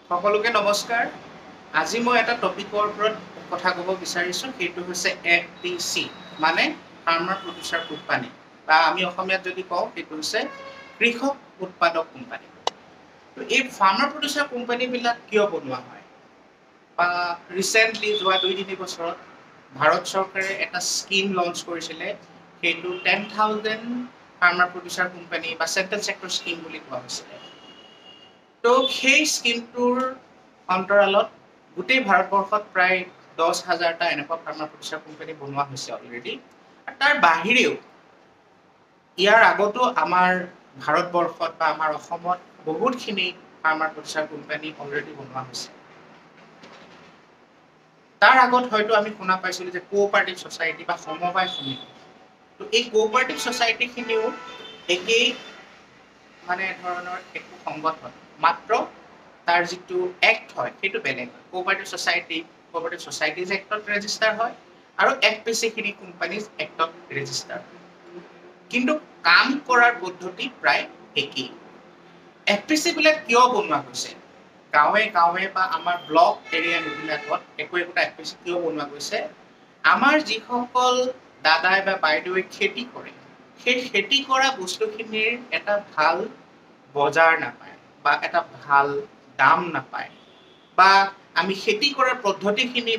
সকলোকে নমস্কাৰ। আজি মই এটা টপিকৰ ওপৰত কথা ক'ব বিচাৰিছোঁ, সেইটো হৈছে FPC, মানে ফাৰ্মাৰ প্ৰডিউচাৰ কোম্পানী, বা আমি অসমীয়াত যদি কওঁ সেইটো হৈছে কৃষক উৎপাদক কোম্পানী। তো এই ফাৰ্মাৰ প্ৰডিউচাৰ কোম্পানীবিলাক কিয় বনোৱা হয়, বা ৰিচেণ্টলি যোৱা 2-3 বছৰত ভাৰত চৰকাৰে এটা স্কিম লঞ্চ কৰিছিলে, সেইটো 10,000 ফাৰ্মাৰ প্ৰডিউচাৰ কোম্পানী বা চেণ্ট্ৰেল ছেক্টৰ স্কিম বুলি কোৱা হৈছিলে। তো সেই স্কিমটোৰ অন্তৰালত গোটেই ভাৰতবৰ্ষত প্ৰায় 10,000টা এনেকুৱা ফাৰ্মাৰ প্ৰডিউচাৰ কোম্পানী বনোৱা হৈছে অলৰেডি। আৰু তাৰ বাহিৰেও ইয়াৰ আগতো আমাৰ ভাৰতবৰ্ষত বা আমাৰ অসমত বহুতখিনি ফাৰ্মাৰ প্ৰডিউচাৰ কোম্পানী অলৰেডি বনোৱা হৈছে। তাৰ আগত হয়তো আমি শুনা পাইছিলোঁ যে কোঅপাৰেটিভ ছ'চাইটি বা সমবায় সমিতি। তো এই কোঅপাৰেটিভ ছ'চাইটিখিনিও একেই ধৰণৰ একো সংগঠন, মাত্ৰ তাৰ যিটো এক্ট হয় সেইটো বেলেগ হয়। কোঅপাৰেটিভ ছ'চাইটিজ এক্টত ৰেজিষ্টাৰ হয় আৰু FPC খিনি কোম্পানীজ এক্টত ৰেজিষ্টাৰ হয়, কিন্তু কাম কৰাৰ পদ্ধতি প্ৰায় একেই। FPC বিলাক কিয় বনোৱা হৈছে? গাঁৱে গাঁৱে বা আমাৰ ব্লক এৰিয়া এইবিলাকত একোটা FPC কিয় বনোৱা গৈছে? আমাৰ যিসকল দাদাই বা বাইদেৱে খেতি কৰে, সেই খেতি কৰা বস্তুখিনিৰ এটা ভাল বজাৰ নাপায় বা এটা ভাল দাম নাপায়, বা আমি খেতি কৰাৰ পদ্ধতিখিনি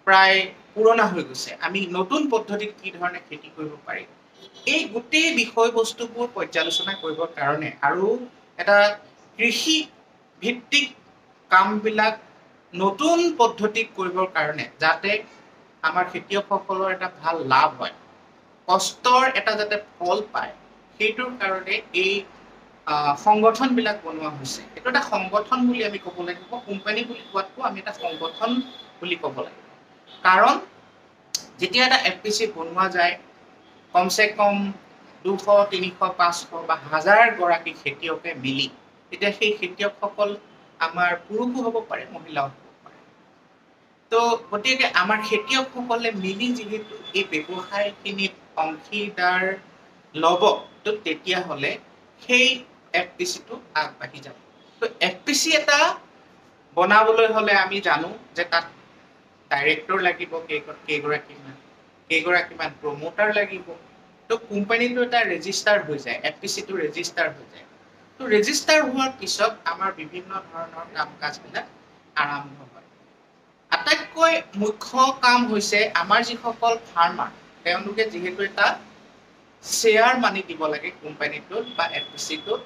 প্ৰায় পুৰণা হৈ গৈছে, আমি নতুন পদ্ধতিত কি ধৰণে খেতি কৰিব পাৰি, এই গোটেই বিষয়বস্তুবোৰ পৰ্যালোচনা কৰিবৰ কাৰণে আৰু এটা কৃষি ভিত্তিক কামবিলাক নতুন পদ্ধতিত কৰিবৰ কাৰণে, যাতে আমাৰ খেতিয়কসকলৰ এটা ভাল লাভ হয়, কষ্টৰ এটা যাতে ফল পায়, সেইটোৰ কাৰণে এই সংগঠনবিলাক বনোৱা হৈছে। এইটো এটা সংগঠন বুলি আমি ক'ব লাগিব, কোম্পানী বুলি কোৱাতকৈ আমি এটা সংগঠন বুলি ক'ব লাগিব। কাৰণ যেতিয়া এটা FPC বনোৱা যায়, কমচে কম 200, 300, 500 বা 1000 গৰাকী খেতিয়কে মিলি, তেতিয়া সেই খেতিয়কসকল আমাৰ পুৰুষো হ'ব পাৰে, মহিলাও হ'ব পাৰে। তো গতিকে আমাৰ খেতিয়কসকলে মিলি যিহেতু এই ব্যৱসায়খিনিত অংশীদাৰ ল'ব, তো তেতিয়াহ'লে সেই FPCটো আগবাঢ়ি যাব। তো FPC এটা বনাবলৈ হ'লে আমি জানো যে তাত ডাইৰেক্টৰ লাগিব কেইগৰাকীমান প্ৰমোটাৰ লাগিব। তো কোম্পানীটো এটা ৰেজিষ্টাৰ হৈ যায়, FPCটো ৰেজিষ্টাৰ হৈ যায়। তো ৰেজিষ্টাৰ হোৱাৰ পিছত আমাৰ বিভিন্ন ধৰণৰ কাম কাজবিলাক আৰম্ভ হয়। আটাইতকৈ মুখ্য কাম হৈছে আমাৰ যিসকল ফাৰ্মাৰ, তেওঁলোকে যিহেতু এটা শ্বেয়াৰ মানি দিব লাগে কোম্পানীটোত বা FPCটোত।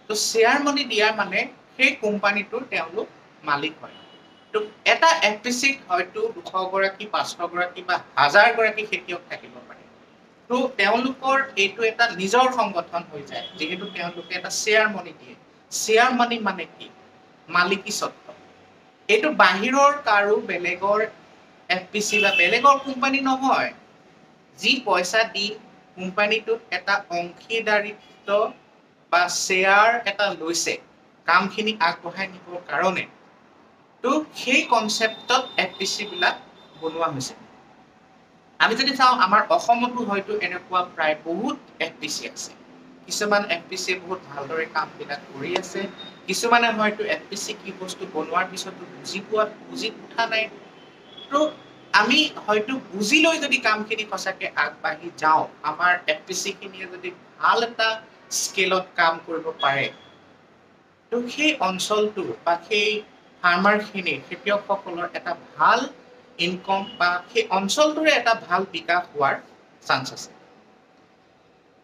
তো শ্বেয়াৰ মানি দিয়াৰ মানে সেই কোম্পানীটোৰ তেওঁলোক মালিক হয়। তো এটা FPCত হয়তো 200 গৰাকী, 500 গৰাকী বা 1000 গৰাকী খেতিয়ক থাকিব পাৰে। তো তেওঁলোকৰ এইটো এটা নিজৰ সংগঠন হৈ যায়, যিহেতু তেওঁলোকে এটা শ্বেয়াৰ মানি দিয়ে। শ্বেয়াৰ মানি মানে কি? মালিকী স্বত্ব। এইটো বাহিৰৰ কাৰো বেলেগৰ FPC বা বেলেগৰ কোম্পানী নহয়। যি পইচা দি কোম্পানীটোত এটা অংশীদাৰিত্ব বা শ্বেয়াৰ এটা লৈছে কামখিনি আগবঢ়াই নিবৰ কাৰণে, তো সেই কনচেপ্টত FPC বিলাক বনোৱা হৈছে। আমি যদি চাওঁ, আমাৰ অসমতো হয়তো এনেকুৱা প্ৰায় বহুত FPC আছে। কিছুমান FPC বহুত ভালদৰে কামবিলাক কৰি আছে, কিছুমানে হয়তো FPC কি বস্তু বনোৱাৰ পিছতো বুজি উঠা নাই। তো আমি হয়তো বুজি লৈ যদি কামখিনি সঁচাকে আগবাঢ়ি যাওঁ, আমাৰ FPC খিনিয়ে যদি ভাল এটা স্কেলত কাম কৰিব পাৰে, তো সেই অঞ্চলটো বা সেই ফাৰ্মাৰখিনিৰ, খেতিয়কসকলৰ এটা ভাল ইনকম বা সেই অঞ্চলটোৰে এটা ভাল বিকাশ হোৱাৰ চান্স আছে।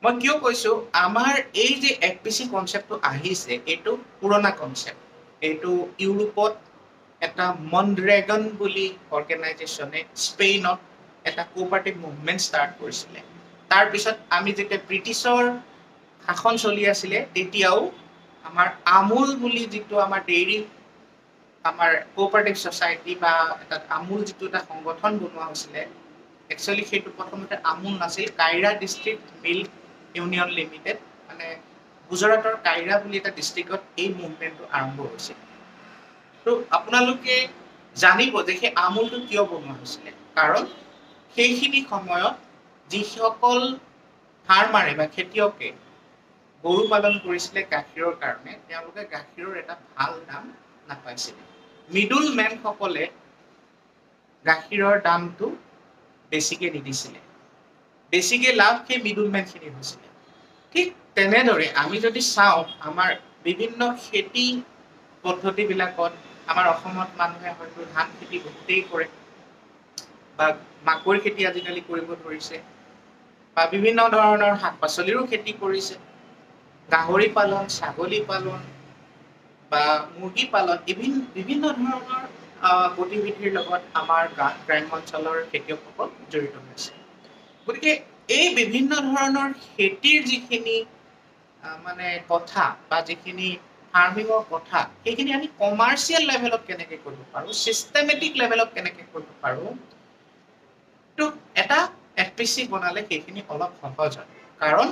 মই কিয় কৈছো, আমাৰ এই যে FPC কনচেপ্টটো আহিছে, এইটো পুৰণা কনচেপ্ট। এইটো ইউৰোপত এটা মনড্ৰেগন বুলি অৰ্গেনাইজেশ্যনে স্পেইনত এটা কোঅপাৰেটিভ মুভমেণ্ট ষ্টাৰ্ট কৰিছিলে। তাৰপিছত আমি যেতিয়া ব্ৰিটিছৰ শাসন চলি আছিলে, তেতিয়াও আমাৰ আমুল বুলি যিটো আমাৰ ডেইৰী, আমাৰ কোঅপাৰেটিভ ছ'চাইটি বা এটা আমুল যিটো এটা সংগঠন বনোৱা হৈছিলে, একচুৱেলি সেইটো প্ৰথমতে আমুল নাছিল, কাইৰা ডিষ্ট্ৰিক্ট মিল্ক ইউনিয়ন লিমিটেড, মানে গুজৰাটৰ কাইৰা বুলি এটা ডিষ্ট্ৰিক্টত এই মুভমেণ্টটো আৰম্ভ হৈছিল। তো আপোনালোকে জানিব যে সেই আমুলটো কিয় বনোৱা হৈছিলে। কাৰণ সেইখিনি সময়ত যিসকল ফাৰ্মাৰে বা খেতিয়কে গৰু পালন কৰিছিলে গাখীৰৰ কাৰণে, তেওঁলোকে গাখীৰৰ এটা ভাল দাম নাপাইছিলে। মিডল মেনসকলে গাখীৰৰ দামটো বেছিকে নিদিছিলে, বেছিকে লাভ সেই মিডল মেনখিনিৰ হৈছিলে। ঠিক তেনেদৰে আমি যদি চাওঁ আমাৰ বিভিন্ন খেতি পদ্ধতিবিলাকত আমাৰ অসমত মানুহে হয়তো ধান খেতি বহুতেই কৰে বা মাকৈ খেতি আজিকালি কৰিব ধৰিছে বা বিভিন্ন ধৰণৰ শাক পাচলিৰো খেতি কৰিছে, গাহৰি পালন, ছাগলী পালন বা মুৰ্গী পালন, বিভিন্ন ধৰণৰ গতিবিধিৰ লগত আমাৰ গ্ৰাম্য অঞ্চলৰ খেতিয়কসকল জড়িত হৈছে। গতিকে এই বিভিন্ন ধৰণৰ খেতিৰ যিখিনি মানে কথা বা যিখিনি ফাৰ্মিঙৰ কথা, সেইখিনি আমি কমাৰ্চিয়েল লেভেলত কেনেকৈ কৰিব পাৰোঁ, চিষ্টেমেটিক লেভেলত কেনেকৈ কৰিব পাৰোঁ, তো এটা FPC বনালে সেইখিনি অলপ সহজ হয়। কাৰণ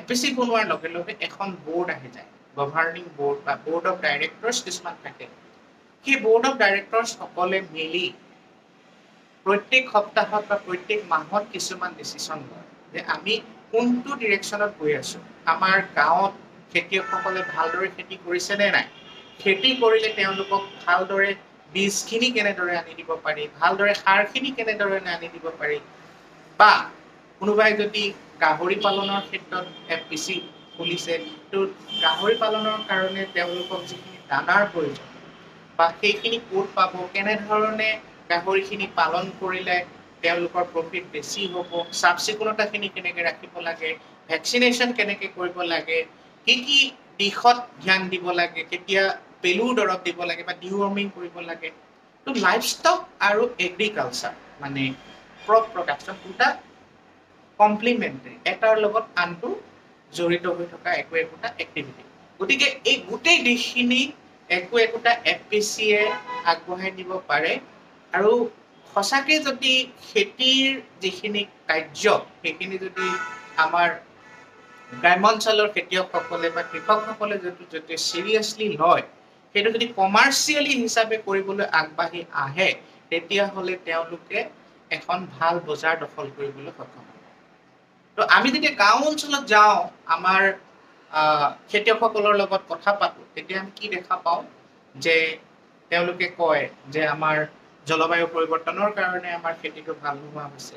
FPC বনোৱাৰ লগে লগে এখন বোৰ্ড আহি যায়, গভাৰ্ণিং বোৰ্ড বা বোৰ্ড অফ ডাইৰেক্টৰ্ছ কিছুমান থাকে। সেই বোৰ্ড অফ ডাইৰেক্টৰ্ছ সকলে মিলি প্ৰত্যেক সপ্তাহত বা প্ৰত্যেক মাহত কিছুমান ডিচিশ্যন লয় যে আমি কোনটো ডিৰেকশ্যনত গৈ আছোঁ, আমাৰ গাঁৱত খেতিয়কসকলে ভালদৰে খেতি কৰিছে নে নাই, খেতি কৰিলে তেওঁলোকক ভালদৰে বীজখিনি কেনেদৰে আনি দিব পাৰি, ভালদৰে সাৰখিনি কেনেদৰে আনি দিব পাৰি, বা কোনোবাই যদি গাহৰি পালনৰ ক্ষেত্ৰত FPC খুলিছে, তো গাহৰি পালনৰ কাৰণে তেওঁলোকক যিখিনি দানাৰ প্ৰয়োজন বা সেইখিনি ক'ত পাব, কেনেধৰণে গাহৰিখিনি পালন কৰিলে তেওঁলোকৰ প্ৰফিট বেছি হ'ব, চাফ চিকুণতাখিনি কেনেকৈ ৰাখিব লাগে, ভেকচিনেশ্যন কেনেকৈ কৰিব লাগে, কি কি দিশত ধ্যান দিব লাগে, কেতিয়া পেলুৰ দৰৱ দিব লাগে বা ডিৱৰ্মিং কৰিব লাগে। তো লাইফষ্টক আৰু এগ্ৰিকালচাৰ মানে ক্ৰপ প্ৰডাকশ্যন দুটা কমপ্লিমেণ্টাৰী, এটাৰ লগত আনটো জড়িত হৈ থকা একোটা এক্টিভিটি। গতিকে এই গোটেই দিশখিনি একোটা FPCয়ে আগবঢ়াই নিব পাৰে। আৰু সঁচাকৈ যদি খেতিৰ যিখিনি কাৰ্য সেইখিনি যদি আমাৰ গ্ৰাম্যাঞ্চলৰ খেতিয়কসকলে বা কৃষকসকলে যদি চিৰিয়াছলি লয়, সেইটো যদি কমাৰ্চিয়েলি হিচাপে কৰিবলৈ আগবাঢ়ি আহে, তেতিয়াহ'লে তেওঁলোকে এখন ভাল বজাৰ দখল কৰিবলৈ সক্ষম হ'ব। তো আমি যেতিয়া গাঁও অঞ্চলত যাওঁ, আমাৰ খেতিয়কসকলৰ লগত কথা পাতোঁ, তেতিয়া আমি কি দেখা পাওঁ যে তেওঁলোকে কয় যে আমাৰ জলবায়ু পৰিৱৰ্তনৰ কাৰণে আমাৰ খেতিটো ভাল নোহোৱা হৈছে,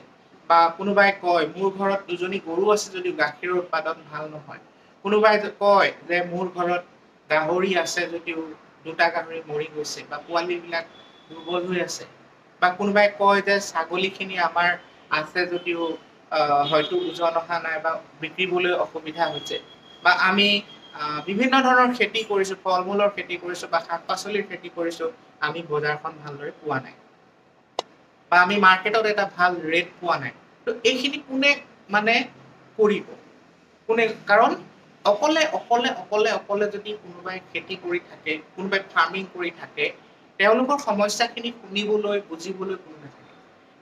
বা কোনোবাই কয় মোৰ ঘৰত 2জনী গৰু আছে যদিও গাখীৰৰ উৎপাদন ভাল নহয়, কোনোবাই কয় যে মোৰ ঘৰত গাহৰি আছে যদিও 2টা গাহৰি মৰি গৈছে বা পোৱালীবিলাক দুৰ্বল হৈ আছে, বা কোনোবাই কয় যে ছাগলীখিনি আমাৰ আছে যদিও হয়তো ওজন অহা নাই বা বিক্ৰীবলৈ অসুবিধা হৈছে, বা আমি বিভিন্ন ধৰণৰ খেতি কৰিছোঁ, ফল মূলৰ খেতি কৰিছোঁ বা শাক পাচলিৰ খেতি কৰিছোঁ, আমি বজাৰখন ভালদৰে পোৱা নাই বা আমি মাৰ্কেটত এটা ভাল ৰেট পোৱা নাই। তো এইখিনি কোনে মানে কৰিব, কোনে? কাৰণ অকলে অকলে অকলে অকলে যদি কোনোবাই খেতি কৰি থাকে, কোনোবাই ফাৰ্মিং কৰি থাকে, তেওঁলোকৰ সমস্যাখিনি শুনিবলৈ বুজিবলৈ কোনো নাথাকে।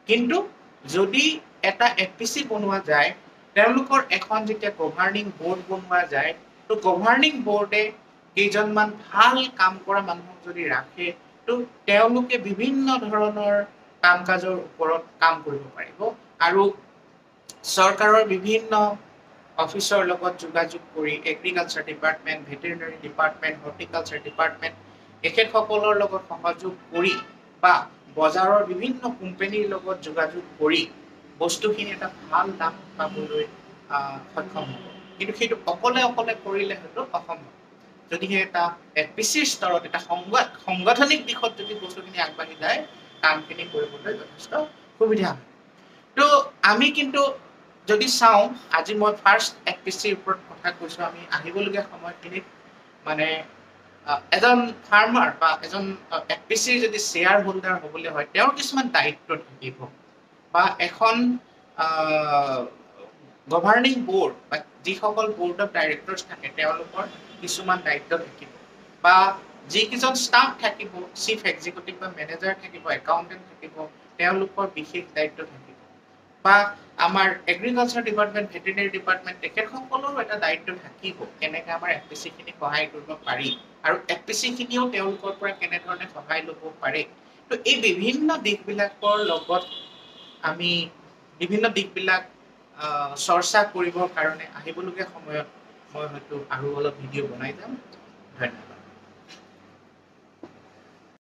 কিন্তু যদি এটা FPC বনোৱা যায়, তেওঁলোকৰ এখন যেতিয়া গভাৰ্ণিং বোৰ্ড বনোৱা যায়, তো গভাৰ্ণিং বোৰ্ডে কেইজনমান ভাল কাম কৰা মানুহক যদি ৰাখে, তো তেওঁলোকে বিভিন্ন ধৰণৰ কাম কাজৰ ওপৰত কাম কৰিব পাৰিব আৰু চৰকাৰৰ বিভিন্ন অফিচৰ লগত যোগাযোগ কৰি agriculture department, veterinary department, horticulture department এখেতসকলৰ লগত সহযোগ কৰি বা বজাৰৰ বিভিন্ন কোম্পানীৰ লগত যোগাযোগ কৰি বস্তুখিনি এটা ভাল দাম পাবলৈ সক্ষম হ'ব। কিন্তু সেইটো অকলে অকলে কৰিলে হয়তো অসম্ভৱ। যদিহে এটা FPCৰ স্তৰত এটা সাংগঠনিক দিশত যদি বস্তুখিনি আগবাঢ়ি যায়, কামখিনি কৰিবলৈ যথেষ্ট সুবিধা হয়। তো আমি কিন্তু যদি চাওঁ, আজি মই ফাৰ্ষ্ট FPCৰ ওপৰত কথা কৈছোঁ, আমি আহিবলগীয়া সময়খিনিত মানে এজন ফাৰ্মাৰ বা এজন FPCৰ যদি শ্বেয়াৰ হোল্ডাৰ হ'বলৈ হয়, তেওঁৰ কিছুমান দায়িত্ব থাকিব বা এখন গভাৰ্ণিং বোৰ্ড বা যিসকল বোৰ্ড অফ ডাইৰেক্টৰ্ছ থাকে, তেওঁলোকৰ কিছুমান দায়িত্ব থাকিব বা যিকেইজন ষ্টাফ থাকিব, চিফ এক্সিকিউটিভ বা মেনেজাৰ থাকিব, একাউণ্টেণ্ট থাকিব, তেওঁলোকৰ বিশেষ দায়িত্ব থাকিব, বা আমাৰ এগ্ৰিকালচাৰ ডিপাৰ্টমেণ্ট, ভেটেৰিনেৰী ডিপাৰ্টমেণ্ট তেখেতসকলৰো এটা দায়িত্ব থাকিব, কেনেকৈ আমাৰ FPCখিনি সহায় কৰিব পাৰি আৰু FPCখিনিও তেওঁলোকৰ পৰা কেনেধৰণে সহায় ল'ব পাৰে। তো এই বিভিন্ন দিশবিলাকৰ লগত আমি বিভিন্ন দিশবিলাক চৰ্চা কৰিবৰ কাৰণে আহিবলগীয়া সময়ত মই হয়তো আৰু অলপ ভিডিঅ' বনাই যাম। ধন্যবাদ।